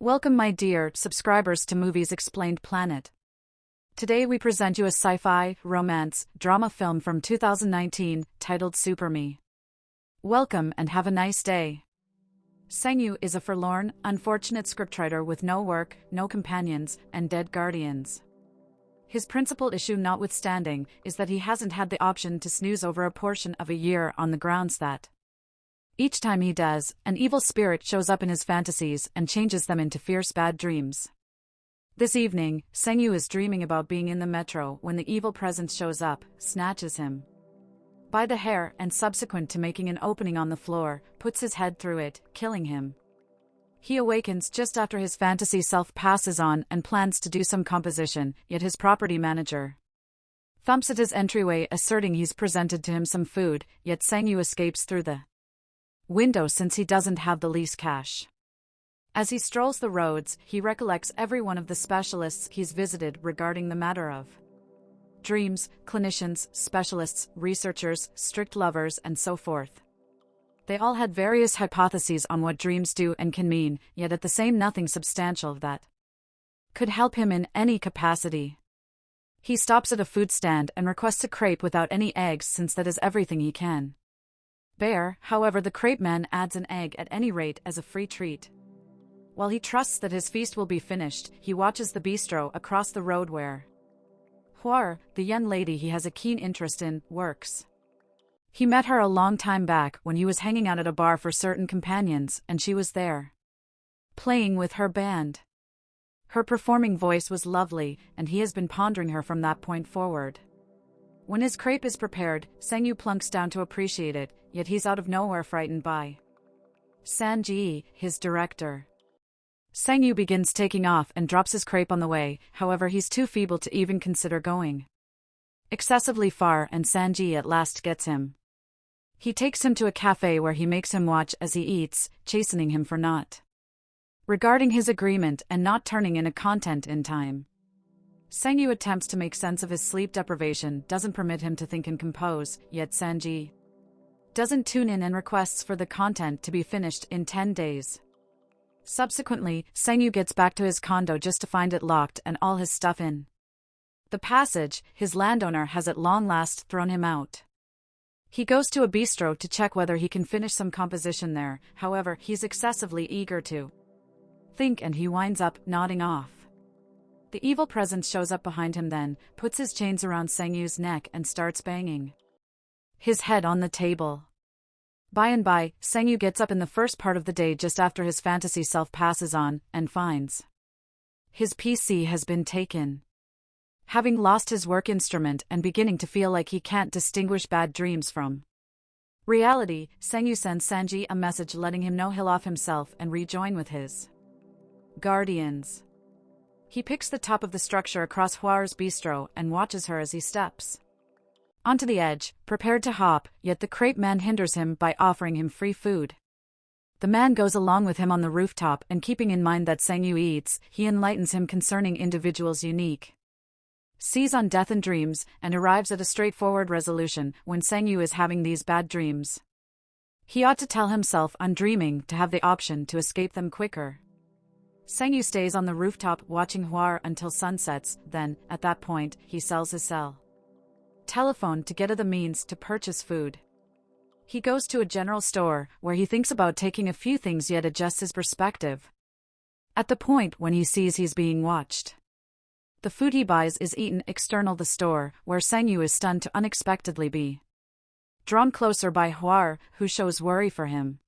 Welcome, my dear subscribers, to Movies Explained Planet. Today we present you a sci-fi, romance, drama film from 2019 titled Super Me. Welcome and have a nice day. Sang-yu is a forlorn, unfortunate scriptwriter with no work, no companions, and dead guardians. His principal issue notwithstanding is that he hasn't had the option to snooze over a portion of a year on the grounds that each time he does, an evil spirit shows up in his fantasies and changes them into fierce bad dreams. This evening, Sang-yu is dreaming about being in the metro when the evil presence shows up, snatches him by the hair and subsequent to making an opening on the floor, puts his head through it, killing him. He awakens just after his fantasy self passes on and plans to do some composition, yet his property manager thumps at his entryway asserting he's presented to him some food, yet Sang-yu escapes through the window since he doesn't have the least cash. As he strolls the roads, he recollects every one of the specialists he's visited regarding the matter of dreams, clinicians, specialists, researchers, strict lovers, and so forth. They all had various hypotheses on what dreams do and can mean, yet at the same nothing substantial that could help him in any capacity. He stops at a food stand and requests a crepe without any eggs since that is everything he can bear. However, the crepe man adds an egg at any rate as a free treat. While he trusts that his feast will be finished, he watches the bistro across the road where Hwar, the young lady he has a keen interest in, works. He met her a long time back when he was hanging out at a bar for certain companions, and she was there playing with her band. Her performing voice was lovely, and he has been pondering her from that point forward. When his crepe is prepared, Sang-yu plunks down to appreciate it, yet he's out of nowhere frightened by San-ji, his director. Sang-yu begins taking off and drops his crepe on the way, however he's too feeble to even consider going excessively far, and San-ji at last gets him. He takes him to a cafe where he makes him watch as he eats, chastening him for not regarding his agreement and not turning in a content in time. Sang-yu attempts to make sense of his sleep deprivation doesn't permit him to think and compose, yet San-ji doesn't tune in and requests for the content to be finished in 10 days. Subsequently, Sang-yu gets back to his condo just to find it locked and all his stuff in the passage. His landowner has at long last thrown him out. He goes to a bistro to check whether he can finish some composition there, however, he's excessively eager to think and he winds up nodding off. The evil presence shows up behind him then, puts his chains around Sang-yu's neck and starts banging his head on the table. By and by, Sang-yu gets up in the first part of the day just after his fantasy self passes on, and finds his PC has been taken. Having lost his work instrument and beginning to feel like he can't distinguish bad dreams from reality, Sang-yu sends San-ji a message letting him know he'll off himself and rejoin with his guardians. He picks the top of the structure across Hwar's bistro and watches her as he steps onto the edge, prepared to hop, yet the crepe man hinders him by offering him free food. The man goes along with him on the rooftop and keeping in mind that Sang-yu eats, he enlightens him concerning individuals' unique sees on death and dreams, and arrives at a straightforward resolution. When Sang-yu is having these bad dreams, he ought to tell himself on dreaming to have the option to escape them quicker. Sang-yu stays on the rooftop watching Hwar until sunsets, then, at that point, he sells his cell telephone to get the means to purchase food. He goes to a general store, where he thinks about taking a few things yet adjusts his perspective at the point when he sees he's being watched. The food he buys is eaten external the store, where Sang-yu is stunned to unexpectedly be drawn closer by Hwar, who shows worry for him.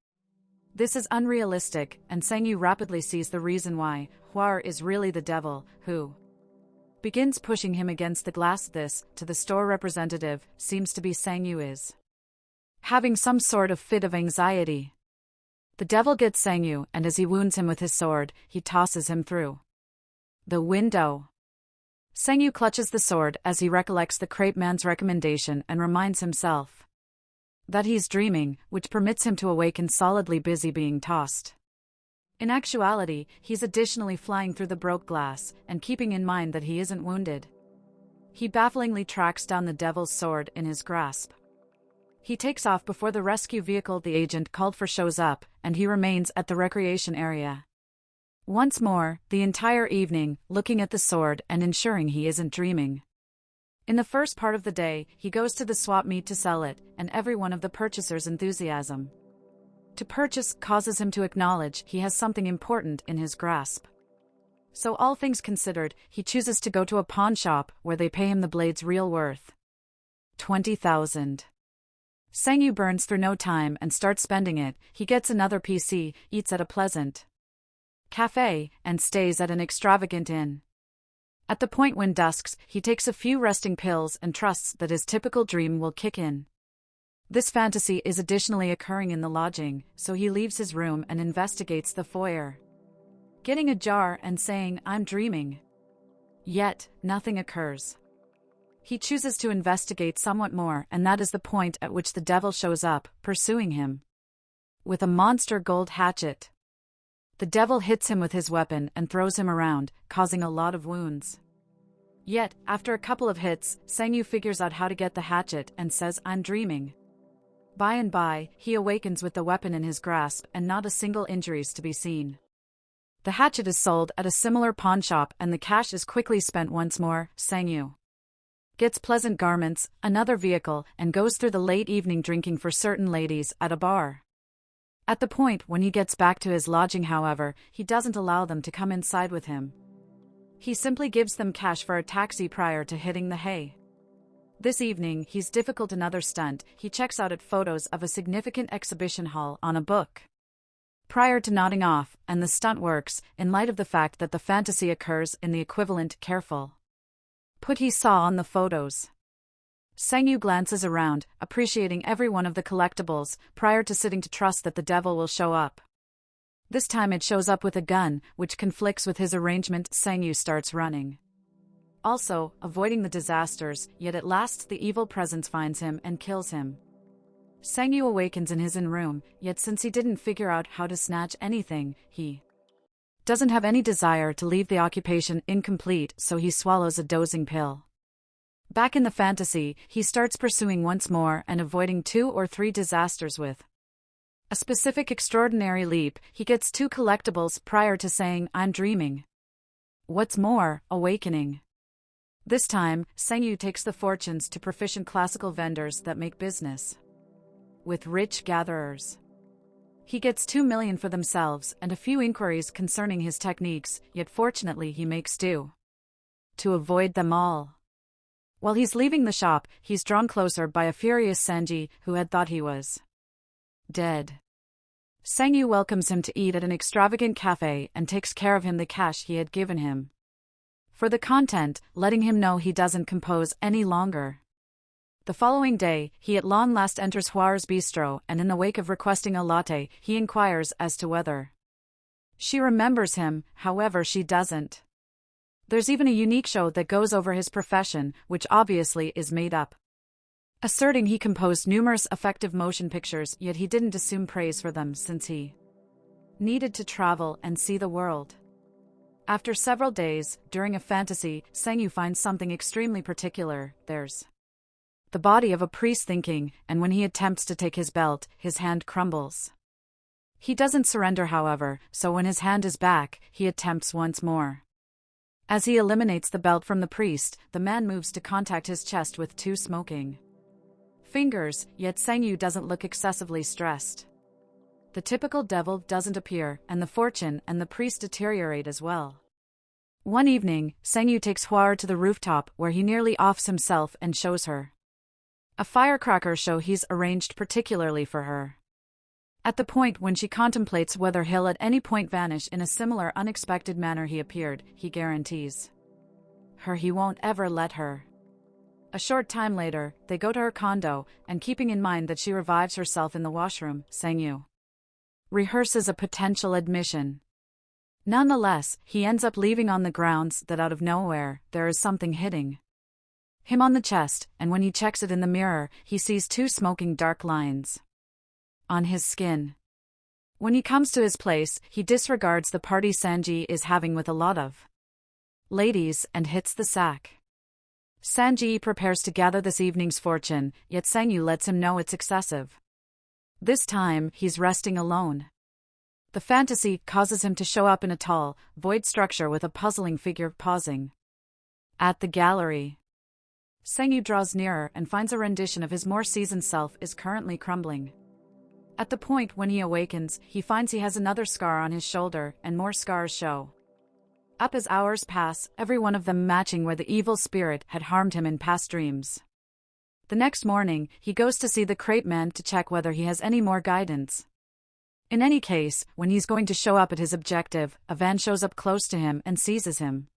This is unrealistic, and Sang-yu rapidly sees the reason why. Hwar is really the devil, who begins pushing him against the glass. This, to the store representative, seems to be Sang-yu is having some sort of fit of anxiety. The devil gets Sang-yu, and as he wounds him with his sword, he tosses him through the window. Sang-yu clutches the sword as he recollects the crepe man's recommendation and reminds himself that he's dreaming, which permits him to awaken solidly busy being tossed. In actuality, he's additionally flying through the broke glass, and keeping in mind that he isn't wounded. He bafflingly tracks down the devil's sword in his grasp. He takes off before the rescue vehicle the agent called for shows up, and he remains at the recreation area. Once more, the entire evening, looking at the sword and ensuring he isn't dreaming. In the first part of the day, he goes to the swap meet to sell it, and every one of the purchasers' enthusiasm to purchase causes him to acknowledge he has something important in his grasp. So all things considered, he chooses to go to a pawn shop where they pay him the blade's real worth. 20,000. Sang-yu burns through no time and starts spending it. He gets another PC, eats at a pleasant cafe, and stays at an extravagant inn. At the point when dusks, he takes a few resting pills and trusts that his typical dream will kick in. This fantasy is additionally occurring in the lodging, so he leaves his room and investigates the foyer, getting a jar and saying, "I'm dreaming." Yet, nothing occurs. He chooses to investigate somewhat more, and that is the point at which the devil shows up, pursuing him with a monster gold hatchet. The devil hits him with his weapon and throws him around, causing a lot of wounds. Yet, after a couple of hits, Sang-yu figures out how to get the hatchet and says, "I'm dreaming." By and by, he awakens with the weapon in his grasp and not a single injuries to be seen. The hatchet is sold at a similar pawn shop and the cash is quickly spent once more. Sang-yu gets pleasant garments, another vehicle, and goes through the late evening drinking for certain ladies at a bar. At the point when he gets back to his lodging, however, he doesn't allow them to come inside with him. He simply gives them cash for a taxi prior to hitting the hay. This evening, he's difficult another stunt. He checks out at photos of a significant exhibition hall on a book prior to nodding off, and the stunt works, in light of the fact that the fantasy occurs in the equivalent careful put he saw on the photos. Sang-yu glances around, appreciating every one of the collectibles, prior to sitting to trust that the devil will show up. This time it shows up with a gun, which conflicts with his arrangement. Sang-yu starts running, also avoiding the disasters, yet at last the evil presence finds him and kills him. Sang-yu awakens in his room, yet since he didn't figure out how to snatch anything, he doesn't have any desire to leave the occupation incomplete, so he swallows a dosing pill. Back in the fantasy, he starts pursuing once more and avoiding 2 or 3 disasters with a specific extraordinary leap. He gets 2 collectibles prior to saying, "I'm dreaming." What's more, awakening. This time, Sang-yu takes the fortunes to proficient classical vendors that make business with rich gatherers. He gets 2 million for themselves and a few inquiries concerning his techniques, yet fortunately he makes do to avoid them all. While he's leaving the shop, he's drawn closer by a furious Sanji, who had thought he was dead. Sang-yu welcomes him to eat at an extravagant cafe and takes care of him the cash he had given him for the content, letting him know he doesn't compose any longer. The following day, he at long last enters Huar's bistro, and in the wake of requesting a latte, he inquires as to whether she remembers him. However, she doesn't. There's even a unique show that goes over his profession, which obviously is made up, asserting he composed numerous effective motion pictures, yet he didn't assume praise for them since he needed to travel and see the world. After several days, during a fantasy, Sang-yu finds something extremely particular. There's the body of a priest thinking, and when he attempts to take his belt, his hand crumbles. He doesn't surrender, however, so when his hand is back, he attempts once more. As he eliminates the belt from the priest, the man moves to contact his chest with 2 smoking fingers, yet Sang-yu doesn't look excessively stressed. The typical devil doesn't appear, and the fortune and the priest deteriorate as well. One evening, Sang-yu takes Huar to the rooftop where he nearly offs himself and shows her a firecracker show he's arranged particularly for her. At the point when she contemplates whether he'll at any point vanish in a similar unexpected manner he appeared, he guarantees her he won't ever let her. A short time later, they go to her condo, and keeping in mind that she revives herself in the washroom, Sang-yu rehearses a potential admission. Nonetheless, he ends up leaving on the grounds that out of nowhere, there is something hitting him on the chest, and when he checks it in the mirror, he sees 2 smoking dark lines on his skin. When he comes to his place, he disregards the party Sanji is having with a lot of ladies and hits the sack. Sanji prepares to gather this evening's fortune, yet Sang-yu lets him know it's excessive. This time, he's resting alone. The fantasy causes him to show up in a tall, void structure with a puzzling figure pausing. At the gallery, Sang-yu draws nearer and finds a rendition of his more seasoned self is currently crumbling. At the point when he awakens, he finds he has another scar on his shoulder, and more scars show up as hours pass, every one of them matching where the evil spirit had harmed him in past dreams. The next morning, he goes to see the crepe man to check whether he has any more guidance. In any case, when he's going to show up at his objective, a van shows up close to him and seizes him.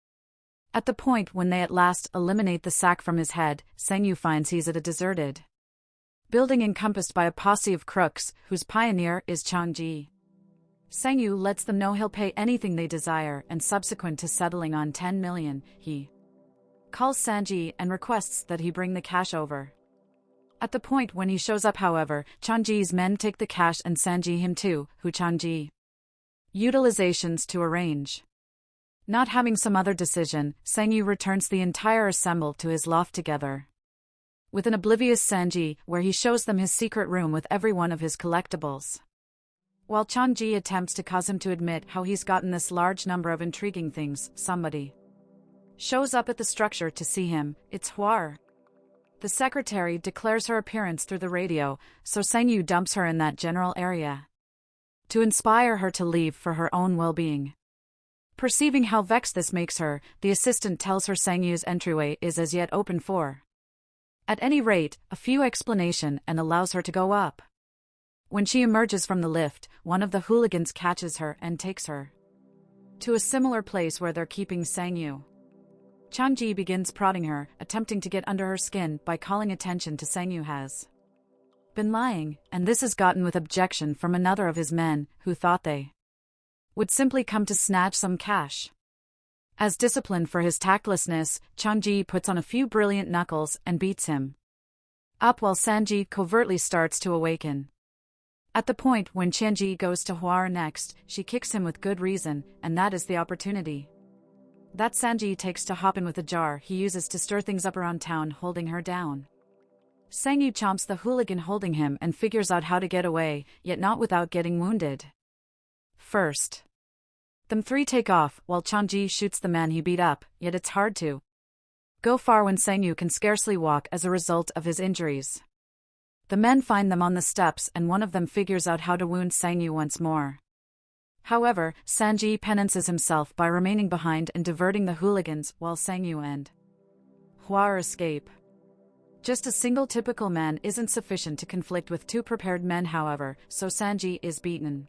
At the point when they at last eliminate the sack from his head, Sang-yu finds he's at a deserted building encompassed by a posse of crooks, whose pioneer is Chang-ji. Sang-yu lets them know he'll pay anything they desire, and subsequent to settling on 10 million, he calls Sanji and requests that he bring the cash over. At the point when he shows up, however, Chang-ji's men take the cash and Sanji him too, who Chang-ji utilizations to arrange. Not having some other decision, Sang-yu returns the entire assemble to his loft together with an oblivious Sanji, where he shows them his secret room with every one of his collectibles. While Chang-ji attempts to cause him to admit how he's gotten this large number of intriguing things, somebody shows up at the structure to see him. It's Hwar. The secretary declares her appearance through the radio, so Sang-yu dumps her in that general area to inspire her to leave for her own well-being. Perceiving how vexed this makes her, the assistant tells her Sang-yu's entryway is as yet open for, at any rate, a few explanation, and allows her to go up. When she emerges from the lift, one of the hooligans catches her and takes her to a similar place where they're keeping Sang-yu. Chang-ji begins prodding her, attempting to get under her skin by calling attention to Sang-yu has been lying, and this is gotten with objection from another of his men, who thought they would simply come to snatch some cash. As discipline for his tactlessness, Chang-ji puts on a few brilliant knuckles and beats him up while Sanji covertly starts to awaken. At the point when Chang-ji goes to Hwar next, she kicks him with good reason, and that is the opportunity that Sanji takes to hop in with a jar he uses to stir things up around town, holding her down. Sang-yu chomps the hooligan holding him and figures out how to get away, yet not without getting wounded. First, them three take off, while Chang-ji shoots the man he beat up, yet it's hard to go far when Sang-yu can scarcely walk as a result of his injuries. The men find them on the steps, and one of them figures out how to wound Sang-yu once more. However, Sanji penances himself by remaining behind and diverting the hooligans, while Sang-yu and Hwar escape. Just a single typical man isn't sufficient to conflict with two prepared men, however, so Sanji is beaten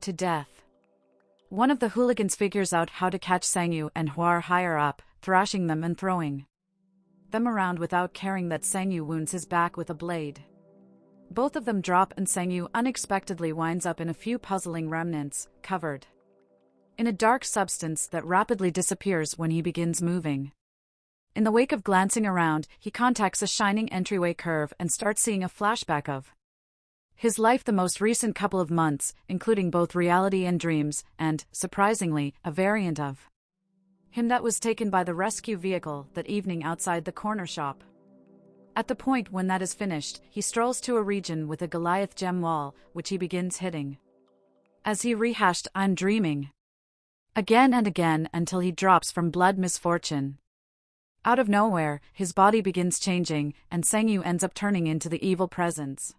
to death. One of the hooligans figures out how to catch Sang-yu and Hwar higher up, thrashing them and throwing them around without caring that Sang-yu wounds his back with a blade. Both of them drop, and Sang-yu unexpectedly winds up in a few puzzling remnants, covered in a dark substance that rapidly disappears when he begins moving. In the wake of glancing around, he contacts a shining entryway curve and starts seeing a flashback of his life the most recent couple of months, including both reality and dreams, and, surprisingly, a variant of him that was taken by the rescue vehicle that evening outside the corner shop. At the point when that is finished, he strolls to a region with a Goliath gem wall, which he begins hitting as he rehashed "I'm dreaming" again and again until he drops from blood misfortune. Out of nowhere, his body begins changing, and Sang-yu ends up turning into the evil presence.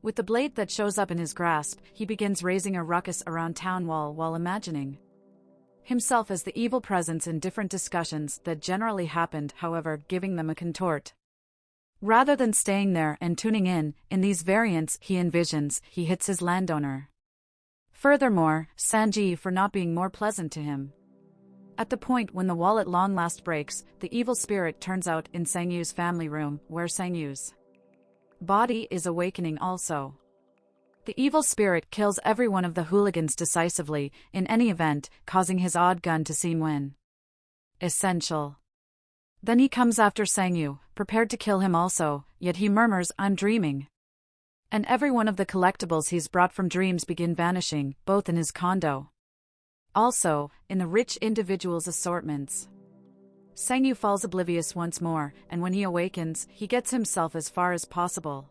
With the blade that shows up in his grasp, he begins raising a ruckus around town wall while imagining himself as the evil presence in different discussions that generally happened, however, giving them a contort. Rather than staying there and tuning in these variants he envisions, he hits his landowner. Furthermore, Sanji for not being more pleasant to him. At the point when the wall at long last breaks, the evil spirit turns out in Sang-yu's family room, where Sang-yu's body is awakening also. The evil spirit kills every one of the hooligans decisively, in any event, causing his odd gun to seem essential. Then he comes after Sang-yu, prepared to kill him also, yet he murmurs, "I'm dreaming." And every one of the collectibles he's brought from dreams begin vanishing, both in his condo, also in the rich individual's assortments. Sang-yu falls oblivious once more, and when he awakens, he gets himself as far as possible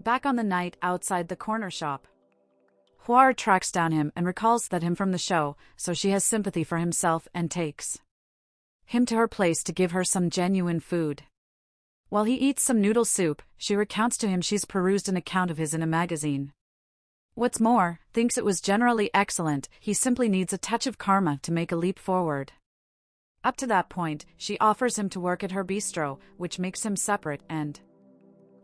back on the night outside the corner shop. Hua tracks down him and recalls that him from the show, so she has sympathy for himself and takes him to her place to give her some genuine food. While he eats some noodle soup, she recounts to him she's perused an account of his in a magazine. What's more, thinks it was generally excellent, he simply needs a touch of karma to make a leap forward. Up to that point, she offers him to work at her bistro, which makes him separate and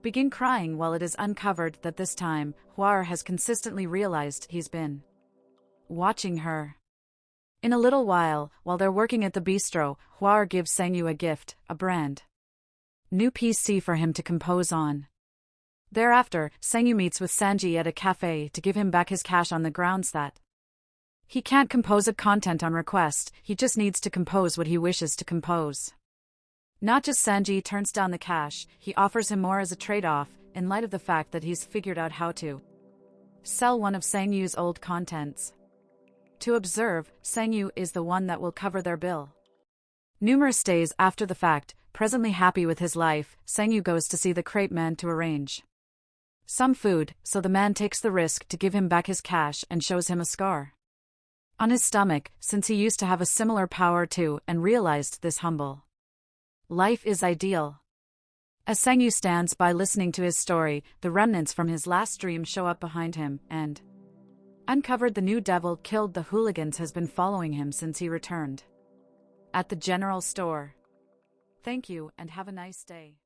begin crying while it is uncovered that this time, Hua has consistently realized he's been watching her. In a little while they're working at the bistro, Hua gives Sangyu a gift, a brand new PC for him to compose on. Thereafter, Sangyu meets with Sanji at a cafe to give him back his cash on the grounds that he can't compose a content on request, he just needs to compose what he wishes to compose. Not just Sanji turns down the cash, he offers him more as a trade-off, in light of the fact that he's figured out how to sell one of Sangyu's old contents. To observe, Sangyu is the one that will cover their bill. Numerous days after the fact, presently happy with his life, Sangyu goes to see the crepe man to arrange some food, so the man takes the risk to give him back his cash and shows him a scar on his stomach, since he used to have a similar power too and realized this humble life is ideal. As Sangyu stands by listening to his story, the remnants from his last dream show up behind him and uncovered the new devil killed the hooligans has been following him since he returned at the general store. Thank you and have a nice day.